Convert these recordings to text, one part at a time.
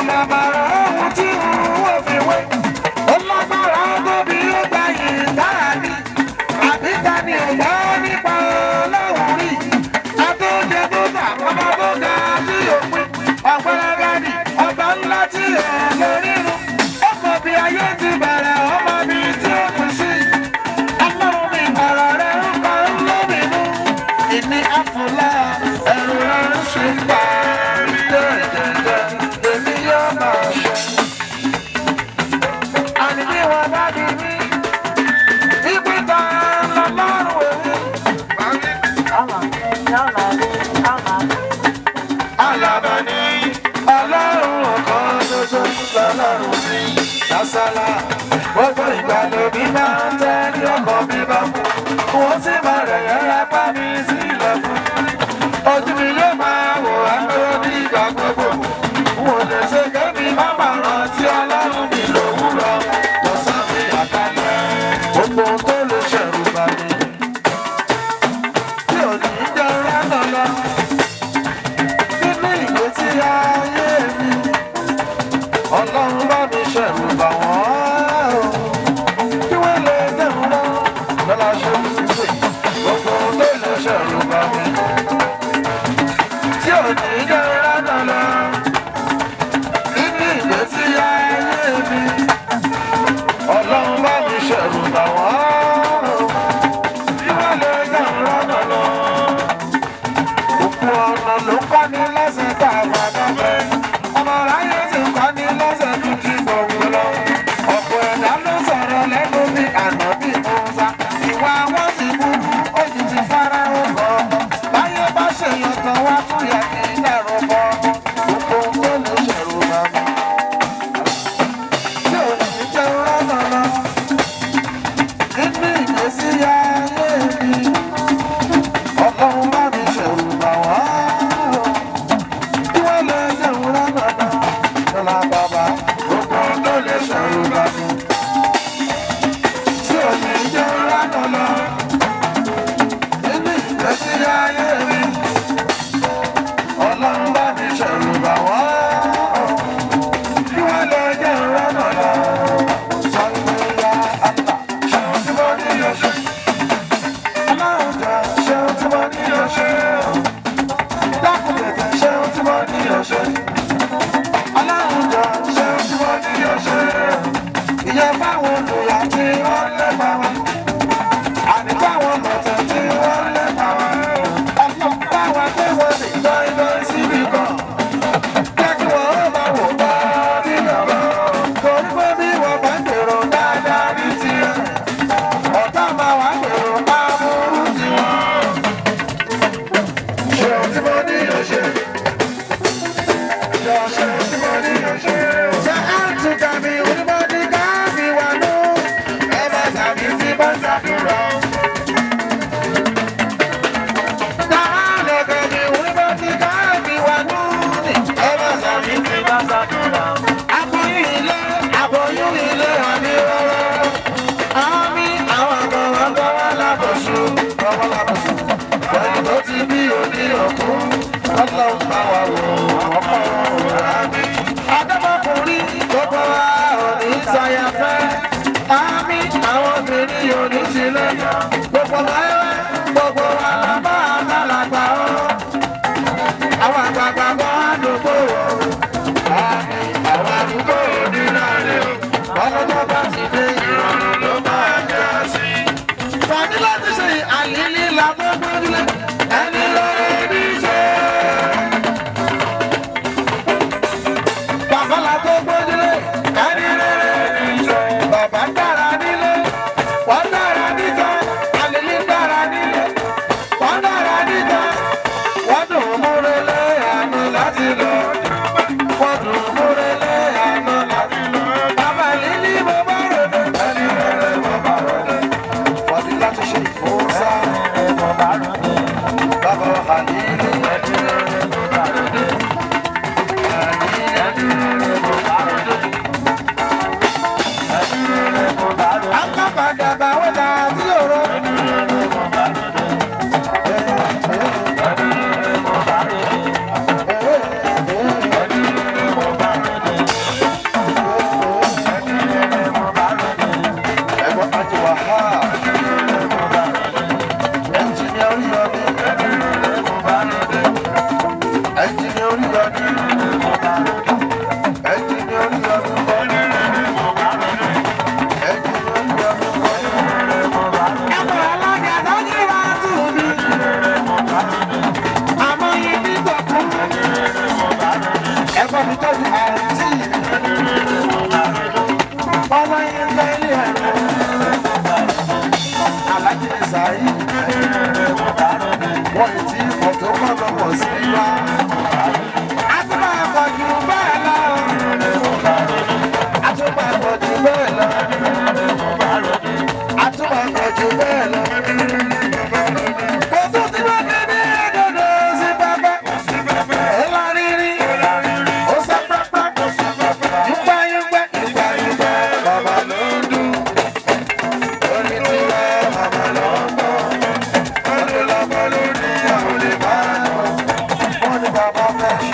màmá ohun tí wọ́n fi wé. Ó lágbára tóbi ó gba yìí tára ni. Àbíta ni ò gbọ́ nípa Ọlọ́run rí. Atóúnjẹ tó tà ọba tó ga sí òpin. Ọ̀pẹ̀lẹ̀gẹ̀ ni ọba ńlá tí ẹ̀ lórí run. Ó mọ bí ayé ti bẹ̀rẹ̀ ọmọ mi tí ó pín sí. Ọlọ́run mi ọ̀rọ̀ rẹ̀ ń kọ́ lómìnú. Ìní àfọlá ẹ̀rù rẹ̀ ń ṣe pa. Dẹ́ẹ̀dẹ́dẹ́ èmi yóò máa ṣe. Àní bí wọ́n bá di mí. Ìpínta lọ́lọ́run èmi. Àlàbà ni Ọlọ́run ọ̀kan ṣoṣo lọ́lọ́run mi. Lásàlá gbogbo ìgbà lòbí máa ń tẹ́ ní ọkọ̀ mi bá mú. Wọ́n sì máa rẹ̀ yẹ́ra pa mi sílẹ̀ fún. Ojú mi yóò máa wò ágbóró ní ìgbà gbogbo. Wọ́n lè ṣe kébì má máa rántí Ọlọ́run mi lòwúrọ̀. Lọ́sàn-án àkàlẹ̀ gbogbo tó lè ṣẹ̀rù bà mí. Tí ò ní jẹ́ ránà lọ. Nínú ìgbésí ayé mi, Ọlọ́run bá mi ṣẹ̀rù bà wọ́n. Kí wọ́n lè dẹ̀rùn lọ, lọ́la ṣe ń ṣiṣẹ́. Gbogbo tó lè ṣẹ̀rù bà mí. Tí ò ní jẹ́ ránà lọ. tí ọmọ yẹn ń tẹ́lẹ̀ ẹ̀rọ alájí ni sàáyí wọ́n yìí tí ọ̀tún kọ́ lọ́pọ̀ sí wa. a tún máa pọ̀ jù bẹ́ẹ̀ lọ. a tún máa pọ̀ jù bẹ́ẹ̀ lọ. a tún máa pọ̀ jù bẹ́ẹ̀ lọ. kò tún ti wá kéde dodo sí pápá. ẹ̀la rírí ó sọ pápá. yúgbà yúgbà yúgbà yúgbà bàbá ló ń dún. orí ti wá bàbá ló ń bọ̀. ọdún lọ́mọ lórí àwọn olè bá lọ. wọ́n ní bàbá fẹ́ ṣe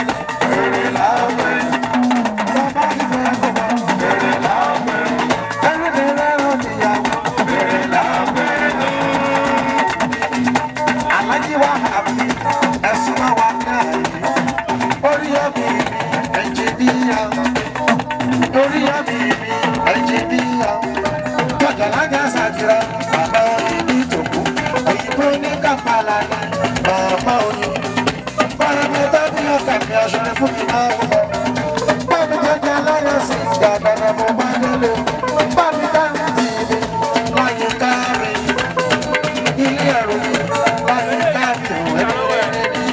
èrè láwẹ̀. bàbá ti fẹ́ kọ́kọ́ èrè láwẹ̀. ẹni ní lẹ́rọ̀ níyàwó èrè láwẹ̀. alájí wa àbí ẹ̀sùn máa wà káàyè. orí ọ̀bì mi ẹ̀jẹ̀ níyà. orí ọ̀bì mi ẹ̀jẹ̀ níyà. kọjàlájà sàtìrà bàbá ìní tòkú. òyìnbó ní kàpàlà ní bàbá oyin. Bọ́lá bí ọkà mi aṣọ́rẹ́ fún mi máa wọ̀. Bọ́ọ̀lù jẹjẹ láyọ̀ sí ìdàgbàdà mo bá délé. Bọ́ọ̀lù dáhùn tì mí láyé ká mi. Ilé ẹ̀rọ mi láyé ká mi ẹ̀rọ ẹ̀rẹ́ mi.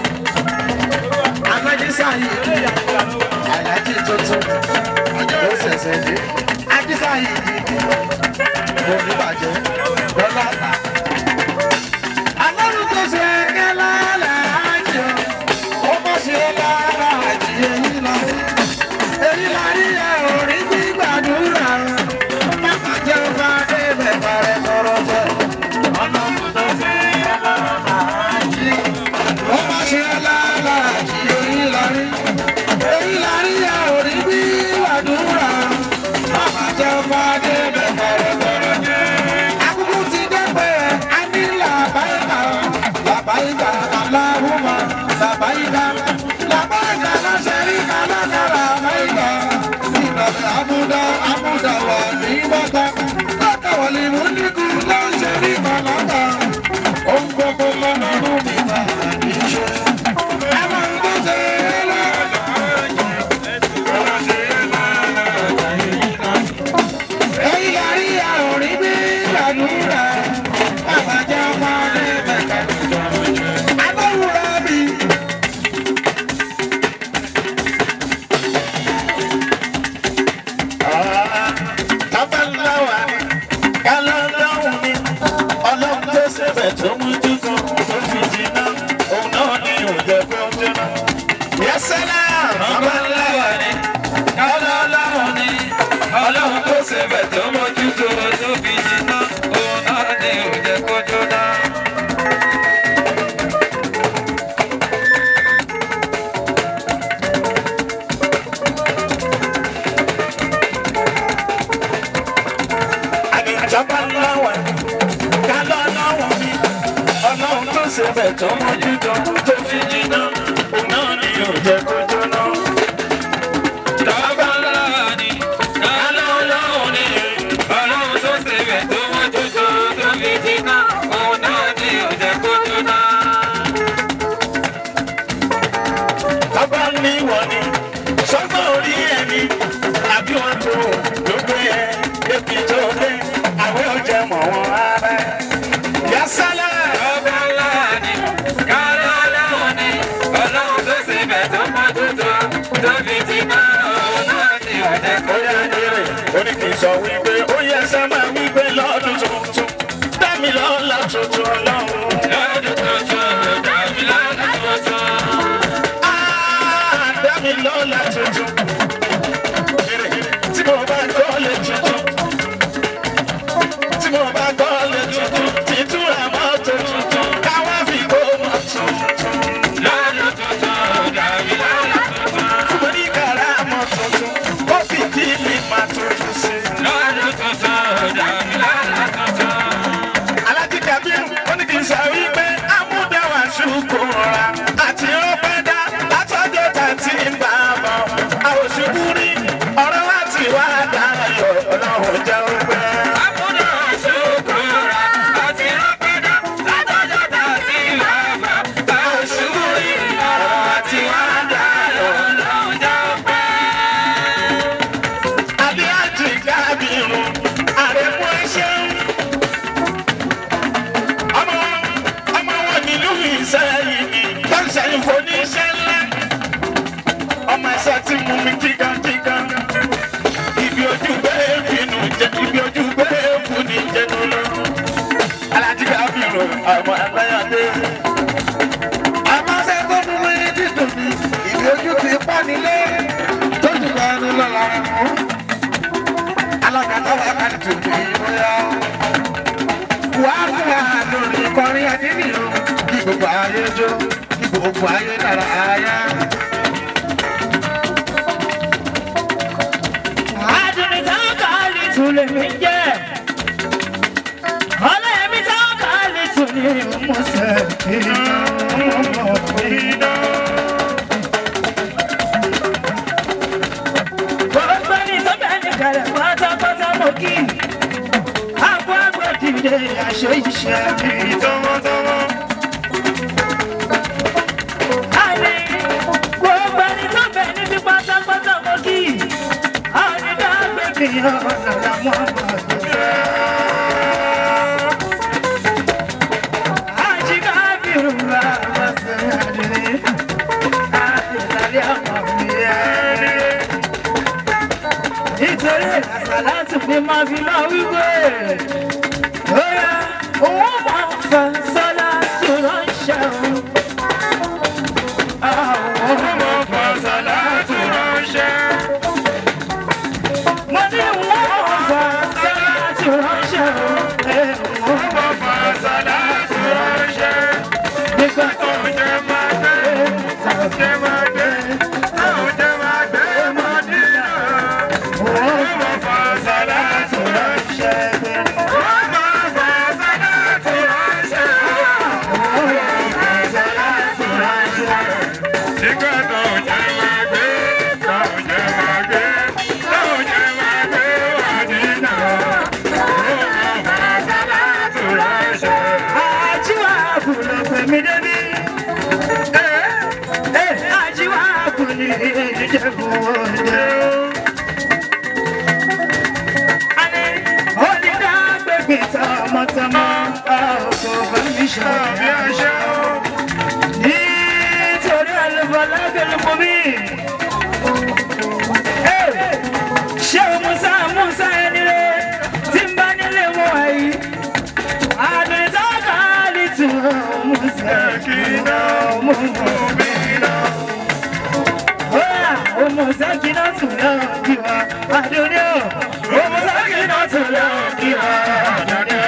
Alájí sáyé alájí tuntun ó ṣẹ̀ṣẹ̀ dé. Ají sáyé gidi oníbàjẹ́ lọ́lá. Alárùn tó ṣe ẹ̀kẹ́ lálẹ́ ó bá ṣe lára àjí èyí lọ rí. èyí la rí ẹ orí gbígbàdúrà. bàbá jẹ́ ọba débẹ̀ parẹ́ tọrọ jẹ́. ọlọ́run tó ṣe lára àjí ó bá ṣe lára àjí èyí lọ rí. èyí la rí ẹ orí gbígbàdúrà. bàbá jẹ́ ọba débẹ̀ parẹ́ tọrọ jẹ́. akúkú ti dẹ́pẹ́ a ní làbáyíká làbáyíká aláhùnmá làbáyíká làbáyíká lọ́sẹ̀ríkà lọ́kàrà àbáyíká ìbàdàn àbúdá wà ní bàtà lọ́kàwọ̀lì múlíkù lọ́sẹ̀ríkà lọ́kà ohun gbogbo lọ́nà lómi bá ní ṣe. àwọn tó ṣe é lọ́nà èyí la rí àorí bí gbàdúrà àbájá fáwọn ẹ̀mẹ̀ká agbóhùnrà bí. Bàbá ńlá wà ní kálọ́ lọ́hùn ní ọlọ́run tó ṣẹbẹ̀ tó mú tútù tó fi jìnnà òun náà ní òjò pé ó jẹ́ náà. Yẹ́sẹ́lá bàbá ńlá wà ní kálọ́ lọ́hùn ní ọlọ́run tó ṣẹbẹ̀ tó mú tútù tó fi jìnnà òun náà ní òjò pé ó jẹ́ náà. Àgbàjọba ńlá wà kálọ́ lọ́wọ́ mi ọlọ́run tó ṣẹbẹ̀ tó mójútó tó fi jìnnà òun náà ni yóò jẹ́ kó jóná. Ìjọba ńlá ni kálọ́ lọ́wọ́ ni ọlọ́run tó ṣẹbẹ̀ tó mójútó tó fi jìnnà òun náà ni yóò jẹ́ kó jóná. Bàbá ní wọ̀ ni sọ́gbọ́n orí ẹni àbí wọn tó ló gbé ẹ débi tó dé àwọn ọjà mọ̀ wọn rárá. Yásálà ọba ńlá ni kálọ́ lọ́wọ́ ni ọlọ́run tó ṣẹbẹ̀ tó mójútó tó fi jìnnà òun náà ni yóò jẹ́ kó jóná. Ó yá nílé ó ní kì í sọ wípé ó yẹ sábà wípé lọ́dún tuntun dámi lọ́la tuntun ọlọ́run. Lọ́dún tuntun dámi lọ́la tuntun. Dámi lọ́la tuntun. Tí mo bá kọ́lé tuntun. Tí mo bá kọ́lé tuntun. Títúra mọ́tò tuntun. Káwá fi kó mọ́ tuntun. Lọ́dún tuntun dámi lọ́la tuntun. Fún mi ní kàrámọ̀ tuntun. Ó fi kí mi máa tuntun sí. Lọ́dún tuntun dámi lọ́la tuntun. Alájí Kabiru ó ní kí n sọ wípé amúdáwà ṣùkúrà àti ọ̀pẹ̀dá látọjọ́ tàǹtí ń bá a bọ̀. Àwòṣubú rí ọ̀rọ̀ láti wá dáyọ̀ ọlọ́run jẹ́ ọgbẹ́. Amúdáwà ṣùkúrà àti ọ̀pẹ̀dá látọjọ́ tàǹtí ń bá a bọ̀. Àwòṣubú rí ọ̀rọ̀ láti wá dáyọ̀ ọlọ́run jẹ́ ọgbẹ́. lọ́la rẹ̀ mú. Alága wà kálí tó ní bóyá. Wà á fún wa lórí kọrin adínìyàn. Kí gbogbo ayé jó, kí gbogbo ayé dára ayá. Adùnní táwọn kàálì tún lè mí jẹ́. Ọlọ́yẹ̀mí táwọn kàálì tún ní ìmúṣẹ ìdá. Gbogbo ní sọ́bẹ̀ ní kẹrẹ̀ pátápátá mọ́ kí. Àpò àgbẹ̀dìde àṣẹ iṣẹ́ mi tọmọtọmọ. Àní gbogbo ní sọ́bẹ̀ níbi pátápátá mọ́ kí. Ànídàgbẹ̀bí ọ̀nà làwọn ọmọ ọ̀dọ́. Àjíkábìrù bá wà sẹ́yìn àdìrí. Àdìlálẹ́ ọmọ mi ẹni. Nítorí àsàlátù ni máa fi máa wípé. Bóyá òun máa ń fa sọ́lá tó ránṣẹ́ o. Òun máa ń fa sọ́lá tó ránṣẹ́. Mo ní òun máa ń fa sọ́lá tó ránṣẹ́ o. Òun máa ń fa sọ́lá tó ránṣẹ́. Nígbà tó jẹ́ máa gbé, jẹ́ máa gbé, jẹ́ máa gbé Mádínà. Òun máa ń fa sọ́lá tó ránṣẹ́. Nítorí àlùfàlágẹ̀lú mọ́ mi. Ṣé o Musa ẹni rẹ̀ tí ń bá nílé mọ́ àyí? Àdùntà kàálì tún Musa kìnnà mọ́ mi náà. O Musa kìnnà tún lọ kí wa àdùnnà. O Musa kìnnà tún lọ kí wa àdùnnà.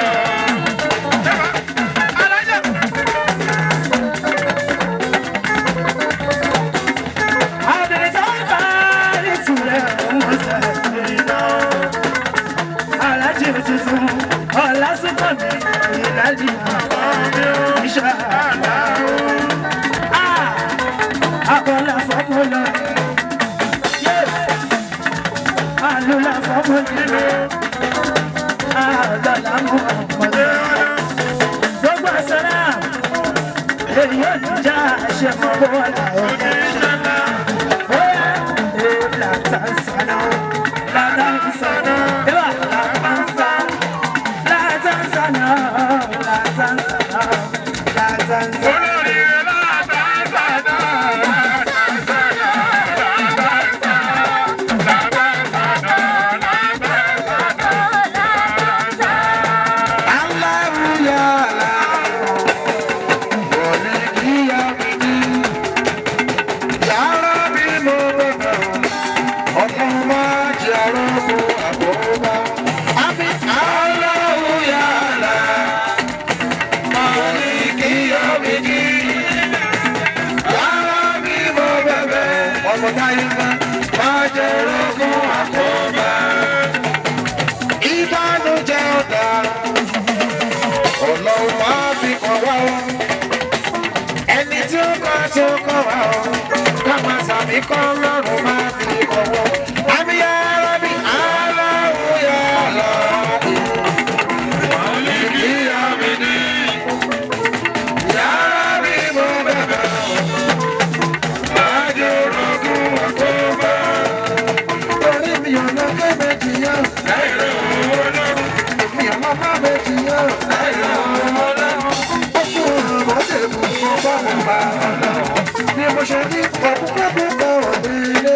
Ni mo ṣe ní ọ̀pọ̀ púpọ̀ ọ̀dọ̀ ilé.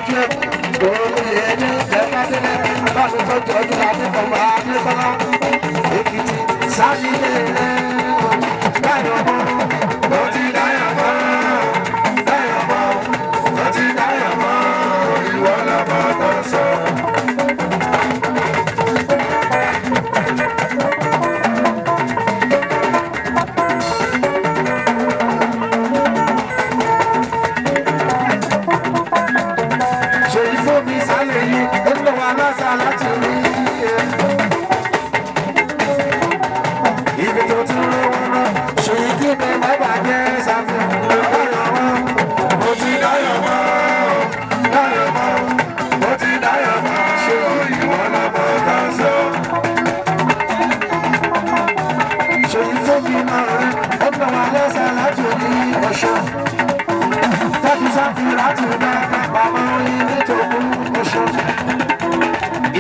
tọ́jú ẹ̀ lórí ẹni lẹ́gbàdélẹ̀ báwo tọ́jú ọdún láti fọmọ adébọ́lá èkìtì sáyé dáyọ̀ mọ́ ó ti dáyọ̀ mọ́ dáyọ̀ mọ́ ó ti dáyọ̀ mọ́ ìwọ lọ́mọ tó sọ.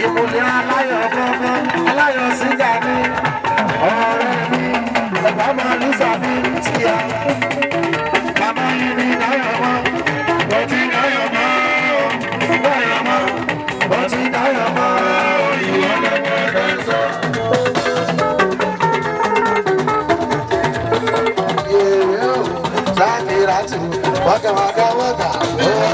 Ìmùlẹ̀ aláyọ̀ gbọ́gbọ́, aláyọ̀ síjà ní ọ̀rẹ́ mi, ẹ̀gbọ́n máa ní sàbí tí a. Bàbá yìí ní dáyọ̀ mọ́, mo ti dáyọ̀ mọ́, dáyọ̀ mọ́, mo ti dáyọ̀ mọ́, ìwọ lọ́gbọ̀dọ̀ sọ. Yèyé o, Ṣákìrà tù, wákàwákà wákà, ó wà.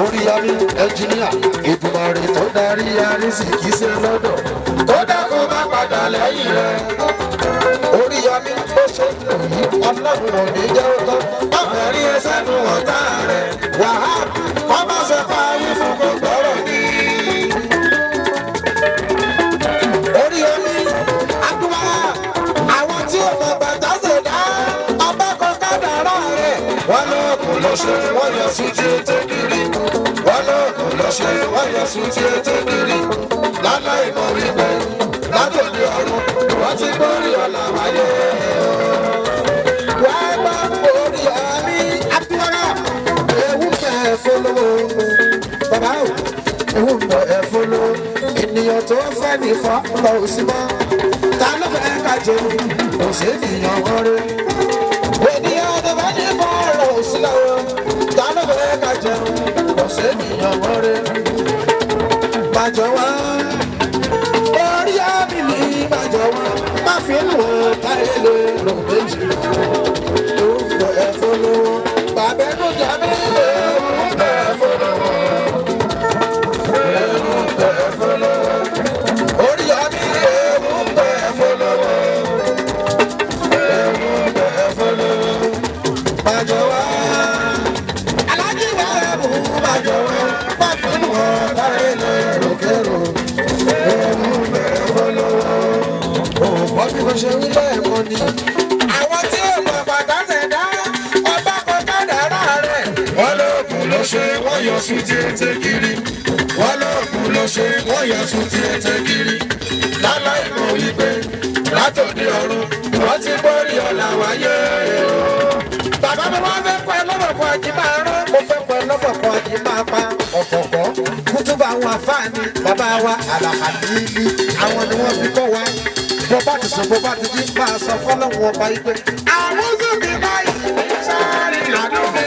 Orí ẹnjìníà Èdùmàrè tó darí arísìkí sí lọ́dọ̀ tó dákó má padà lẹ́yìn rẹ̀. Oríyọmí ó ṣe lò yí ọlọ́run ò ní jẹ́ òótọ́ ọ̀fẹ́ rí ẹsẹ̀ nu ọ̀tá rẹ̀ wàhálà ọmọ ṣe fàáyé fún gbogbo ọ̀rọ̀ ní. Oríyọmí àdúrà àwọn tí ó mọ bàtà ṣẹ̀dá ọba kan kádàrá rẹ̀ wọ́n lọ́ọ̀kùn lọ́ṣẹ̀ wọ́n yọ sí tí ó tó kiri wọ́n lọ́ọ̀kùn lọ́ṣẹ̀ wọ́n yọ sí tí ó tó kiri láláì mọ̀ wípé látòdì ọ̀run wọ́n ti gbórí ọ̀la wáyé. Wàá gbọ́ Oríyọmí àdúrà ewu fẹ́ fọlọ́wọ́ bàbá o ewu fẹ́ fọlọ́wọ́ ènìyàn tó fẹ́ ní fọ́ lọ sí mọ́ ta ló fẹ́ kájọ kò sí ènìyàn wọlé. Ènìyàn tó fẹ́ ní fọ́ lọ sí lọ́wọ́ ta ló fẹ́ kájọ kò sí ènìyàn wọlé. Bàjọ́ wá Oríyọmí ní bàjọ́ wá má fi ń wọ táyé lè rò méjì. Ewu fẹ́ fọlọ́wọ́ bàbá ẹnu jà mí ewu fẹ́ fọlọ́wọ́. Ewu fẹ́ fọlọ́wọ́. Oríyọmí ewu fẹ́ fọlọ́wọ́. Ewu fẹ́ fọlọ́wọ́. Bàjọ́ wá alájí wá ẹ̀bù bàjọ́ wá má fi ń wọ táyé lè rò kérò. Ewu fẹ́ fọlọ́wọ́. Òpó bí mo ṣe wí lẹ́ẹ̀kan ni. Àwọn tí ó mọ̀ bàtà ṣẹ̀dá ọba kan kádàrá rẹ̀. Wọ́n lóògùn ló ṣe wọ́n yọ sùn tí ètè kiri. Wọ́n lóògùn ló ṣe wọ́n yọ sùn tí ètè kiri. Láláì mọ̀ wípé látòdì ọ̀run wọ́n ti gbórí ọ̀la wáyé. Bàbá mi wá fẹ́ pẹ́ lọ́bọ̀ kan àjí máa rán. Mo fẹ́ pẹ́ lọ́bọ̀ kan àjí máa pa ọ̀kọ̀ọ̀kọ̀. Kútúbà àwọn àfáàní bàbá wa àlàkàlìlì àwọn ni wọ́n fi kọ́ wa. Bó bá ti sùn bó bá ti jí máa sọ fọ́lọ́hun ọba yìí pé àwọn sókè báyìí ní sáré làdúgbò.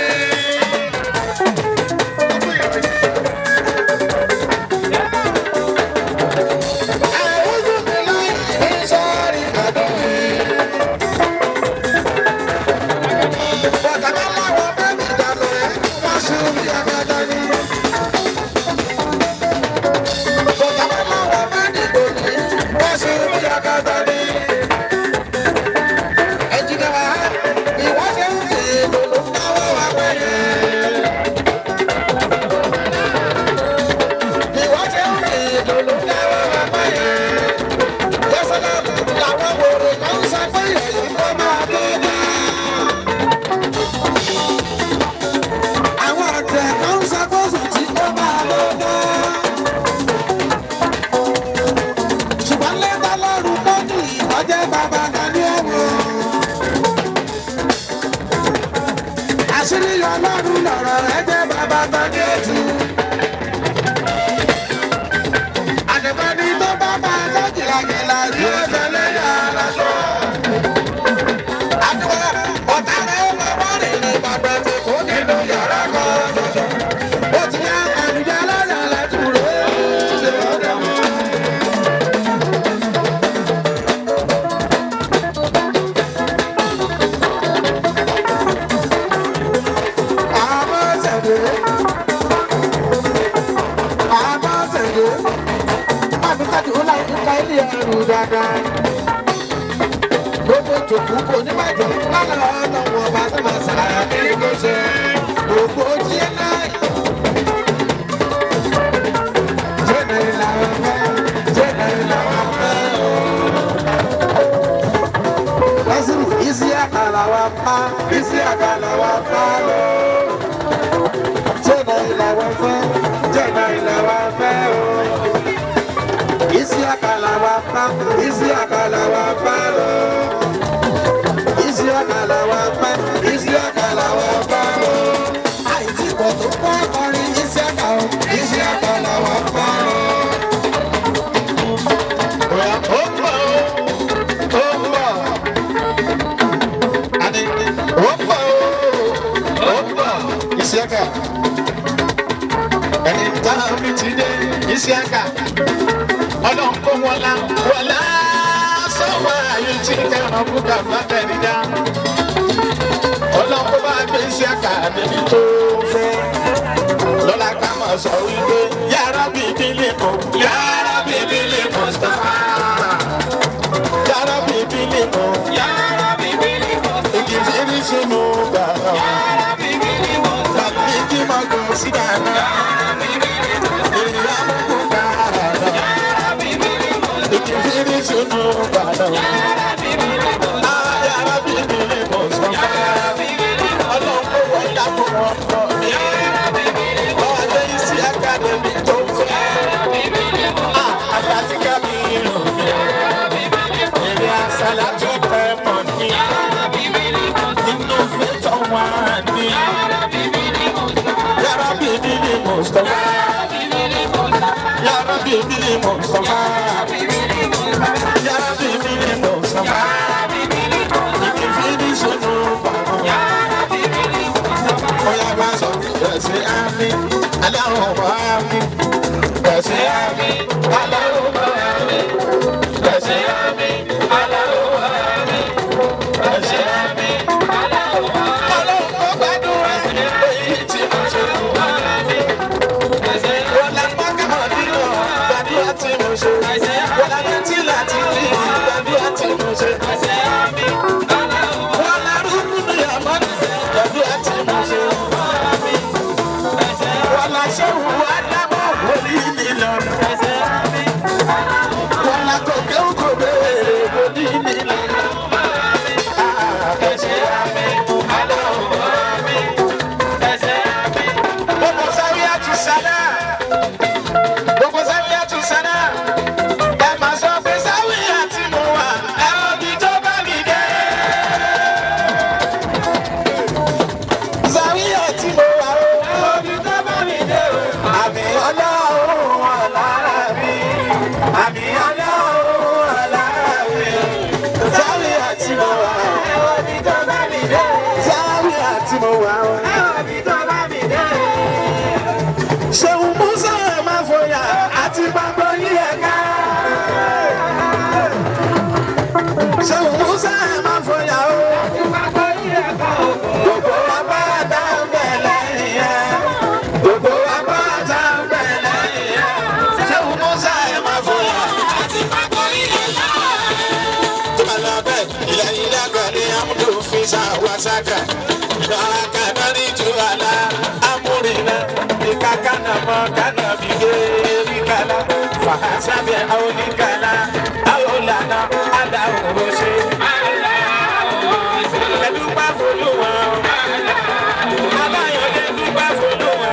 Gbogbo tòkú kò ní bàjẹ́ lọ́nà ọ̀nà wọn bá sábà sára kiri kò ṣe gbogbo jíẹ́ náà. Jẹ́nà ìlànà fẹ́ o. Lọ́sùrù isi àkàlà wa pa lọ. Jẹ́nà ìlànà fẹ́ o. Isi àkàlà wa pa lọ. Isi àkàlà wa pa lọ. Àìtí pọ̀ tó pọ̀ ọkùnrin isi àkàlà wa pa lọ. Ó ń bọ̀. Àní ó ń bọ̀. Isi àkà. Ẹni tá a mi ti dé isi àkà. Ọlọ́run kó wọlá sọ́wọ́ ayé tí kẹ́ràn kúkà bá bẹ̀rẹ̀ dá. Ọlọ́run kó bá gbé sí àkà níbi tó fẹ́. Lọ́la ká mọ̀ sọ wípé yàrá bíbí lè mọ̀ yàrá bíbí lè mọ̀ Mustapha. Yàrá bíbí lè mọ̀ yàrá bíbí lè mọ̀ igi tí ní sínú gbàgbọ́. Yàrá bíbí lè mọ̀ tàbí kí máa gùn sí dáná. Yàrá bíbí lè mọ̀ èyí á mú kó kára lọ. Yàrá bíbí lè mọ̀ igi tí ní sínú gbàgbọ́. Yàrá bíbí lè mọ̀ yàrá bíbí lè mọ̀ Mustapha. Yàrá bíbí lè mọ̀ ọlọ́run kó wọ́n yá kó wọ́n kọ́. Yàrá bíbí lè mọ̀ ọ̀dọ́ yìí sí akademi tó ń fẹ́. Yàrá bíbí lè mọ̀ àtàtìkà mi lò. Yàrá bíbí lè mọ̀ èrè àṣàlá tó tẹ̀ mọ̀ ní. Yàrá bíbí lè mọ̀ nínú fẹ́tọ̀ wá ní. Yàrá bíbí lè mọ̀ yàrá bíbí lè mọ̀ Mustapha. Yàrá bíbí lè mọ̀ Mustapha. Yàrá bíbí lè mọ̀ Mustapha. Ìkìfìdí sọnù bàbá. Yàrá bíbí lè mọ̀ Mustapha. Ọ̀yá bá sọ ẹ̀sìn àmì aláwọ̀ bá mi. Ẹ̀sìn àmì aláwọ̀ bá mi. Ẹ̀sìn àmì aláwọ̀ bá mi. Ẹ̀sìn àmì aláwọ̀ bá mi. Ọlọ́run kò gbàdúrà èyí tí mo ṣe fún wa mi. Wọ́n lè mọ́ kẹ́mọ̀ nínú gbàdúrà tí mo ṣe. Wọ́n lè rántí láti rí gbàdúrà tí mo ṣe. Wọ́n lè rúkú ní àmọ́ gbàdúrà tí mo ṣe. Wọ́n lè ṣe wù ádámọ̀ wòlíì nílọ́nà. Wọ́n lè kọ̀kẹ́ òkò bẹ́ẹ̀ wòlíì nílọ́nà. Ẹ̀ṣẹ̀ àmì aláwọ̀ àmì. Ẹ̀ṣẹ̀ àmì. Gbogbo Zaria tu Sana. Gbogbo Zaria tu Sana. Ẹ máa sọ pé Zaria tí mo wà. Ẹ mọ ibi tó bá mi dé. Zaria tí mo wà o. Ẹ mọ ibi tó bá mi dé o. Àmì ọlọ́run ọ̀lára mi. Àmì ọlọ́run ọ̀lára mi. Zaria tí mo wà o. Ẹ mọ ibi tó bá mi dé. Zaria tí mo wà o. Ẹ mọ ibi tó bá mi dé. Ṣeun Musa ẹ̀ máa fòyà àti gbàgbọ́ ní ẹ̀ka. Ṣeun Musa ẹ̀ máa fòyà o. Àti gbàgbọ́ ní ẹ̀ka o. Gbogbo wa bá dá ń bẹ̀ lẹ́yìn yẹn. Gbogbo wa bá dá ń bẹ̀ lẹ́yìn yẹn. Ṣeun Musa ẹ̀ máa fòyà àti gbàgbọ́ ní ẹ̀ka. Tó bá lọ bẹ́ẹ̀, ilẹ̀ ilé àgbà ni Amúdù fi ṣàwáṣáká. Ìlọ́ra kaná ní ju àlá amúrinà. Ìkàkánà mọ́ kánà bí gẹ́rí kálá. Fàásábẹ̀ àwòníkálá. Àwòlànà aláwọ̀ ṣe. Ẹ̀dúgbà fòlùwà. Abáyọ̀dé dúgbà fòlùwà.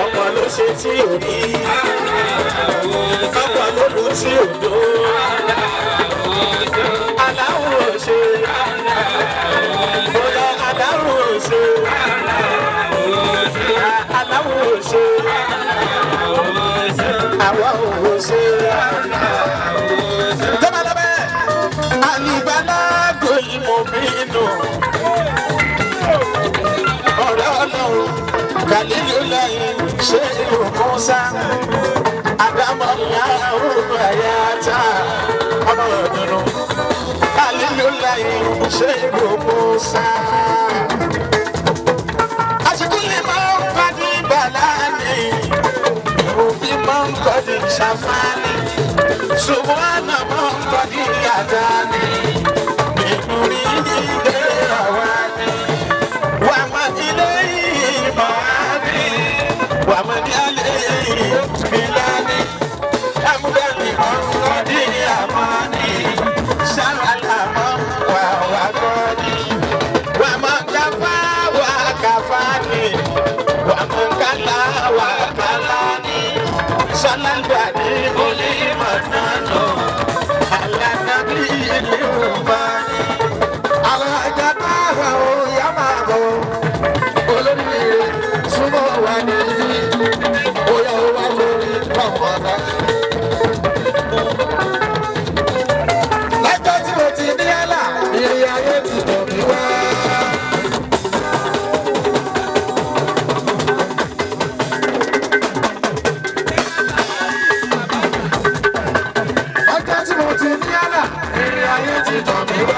Ọ̀pọ̀ ló ṣe tí ò ní. Ọ̀pọ̀ ló lù tí ò dó. Aláwọ̀ ṣe. Bọ́lá aláwọ̀ ṣe. Aláwọ̀ ṣe. Àwa ò ṣe. Tọ́mọdébẹ̀, àlùbálà kò ìmọ̀ bínú. Ọ̀rẹ́ Ọlọ́run, Kàlílù lẹ́yìn ṣé ìrùkún sá. Àdámọ̀ ìyáwó àyàtà ọmọ ìdùnnú. Kàlílù lẹ́yìn ṣé ìrùkún sá. Àṣìkúlẹ̀ máa ń pàdé bàlá ni. Òbí máa ń kọ́dí ṣàfáàní. Subhana máa ń kọ́dí àdáni. Ìmúrí ìdè àwa ni. Wà á máa ilé ìmọ̀ àmì. Wà á máa ní alẹ́ ìmìlání. Amúdàlì máa ń kọ́dí àmọ́ni. Ṣáàlà máa ń wà wá kọ́dí. Wà á máa káfá wà káfá ni. Wà á máa kálá wà kálá ni. Sọ́láńdà ní olè mọ̀nánà. Alánàbí ilé òbá ni. Àwọn àjàdá àwọn òyà máa bọ̀. Olórí rẹ̀ súnmọ́ wà níbí. Bóyá ó wá lórí kọ̀ọ̀kan. Lọ́jọ́ tí mo ti ní ẹ̀là, ìrìn ayé ti tọ̀ mí wá. Ọjọ́ tí mo ti ní ẹ̀là, ìrìn ayé ti tọ̀ mí wá.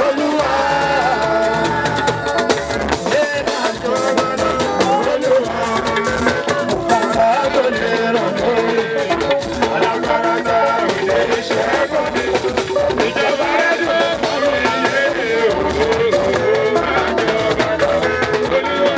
Olúwa. Ẹ̀ka jọba lọ Olúwa. Bàbá tó lè ràn lórí. Alágbára ta ilé iṣẹ́ kọ́ mi. Ìjọba rẹ̀ dùn fún ilé òwúrọ̀. Àjọba lọ Olúwa.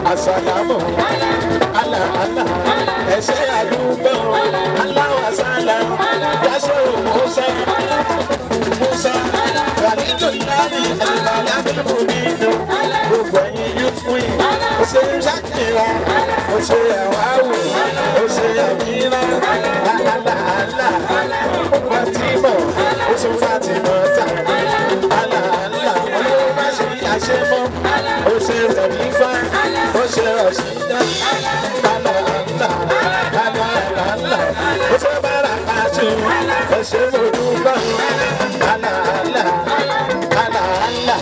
Asalamu, Allah, Allah, ese alubo, Allah wasalam, yaso Musa, Musa, Walidulani, Al-Balagul Mubin, gbogbo ẹ̀yin youth wing, ó ṣe Shakira, ó ṣe Awawu, ó ṣe Amira, Allah, Allah, Fatima, ó ṣe Fatima ta, Allah, Allah, olówó má ṣe àṣemọ́, ó ṣe Zalifa, ó ṣe Rashida, Allah, Allah, Allah, Allah, ó ṣe bá. Jésù ẹ ṣé mo dúpẹ́ àlàálà àlàálà.